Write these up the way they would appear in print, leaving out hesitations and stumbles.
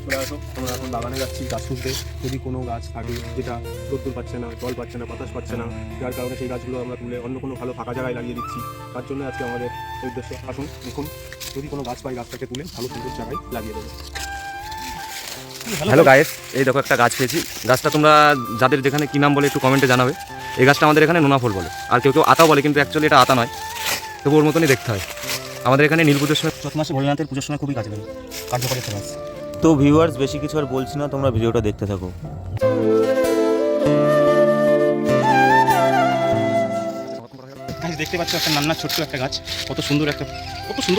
চলে আসো, আমরা এখন বাগানে যাচ্ছি গাছ তুলতে। যদি কোনো গাছ থাকে যেটা রোদ্দুর পাচ্ছে না, জল পাচ্ছে না, বাতাস পাচ্ছে না, যার কারণে সেই গাছগুলো আমরা তুলে অন্য কোনো ভালো ফাঁকা জায়গায় লাগিয়ে দিচ্ছি। তার জন্য আজকে আমাদের উদ্দেশ্য। আসুন দেখুন, যদি কোনো গাছ পাই গাছটাকে তুলে ভালো সুন্দর জায়গায় লাগিয়ে দেবো। হ্যালো গাইস, এই দেখো একটা গাছ পেয়েছি। গাছটা তোমরা যাদের যেখানে কী নাম বলে একটু কমেন্টে জানাবে। এই গাছটা আমাদের এখানে নোনা ফল বলে, আর কেউ কেউ আতা বলে, কিন্তু অ্যাকচুয়ালি এটা আতা নয়, তবু ওর মতনই দেখতে হয়। আমাদের এখানে নীল পুজোর সময়, চৈত্র মাসে ভোলেনাথের পুজোর সময় খুবই কাজে লাগে, কার্যকরী একটা গাছ। তো ভিউয়ার্স, বেশি কিছু আর বলছি না, তোমরা ভিডিওটা দেখতে থাকো। গাছ দেখতে পাচ্ছ, একটা নান্না ছোট্ট একটা গাছ, কত সুন্দর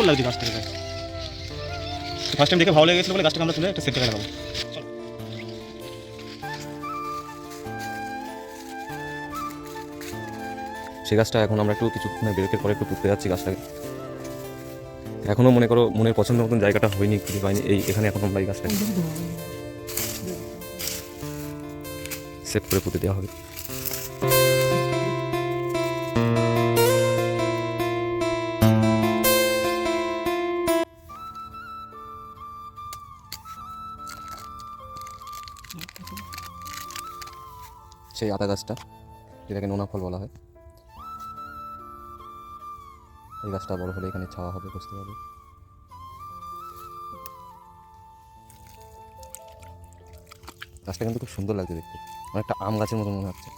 লাগছে গাছটাকে। গাছ ফার্স্ট টাইম দেখে ভালো লেগেছিল বলে গাছটাকে আমরা তুলে একটা সেট জায়গায় লাগাবো। সেই গাছটা এখন আমরা একটু কিছু বিরতির পরে একটু তুলতে যাচ্ছি গাছটাকে। এখনও মনে করো মনের পছন্দ মতন জায়গাটা হয়নি, খুঁজে পাইনি। এখানে এখন আমরা এই গাছটাকে সেট করে পুঁতে দেওয়া হবে। সেই আতা গাছটা, যেটাকে নোনা ফল বলা হয়, এই গাছটা বড় হলে এখানে ছাওয়া হবে, বসতে হবে। গাছটা কিন্তু খুব সুন্দর লাগছে দেখতে, অনেকটা আম গাছের মতো মনে হচ্ছে।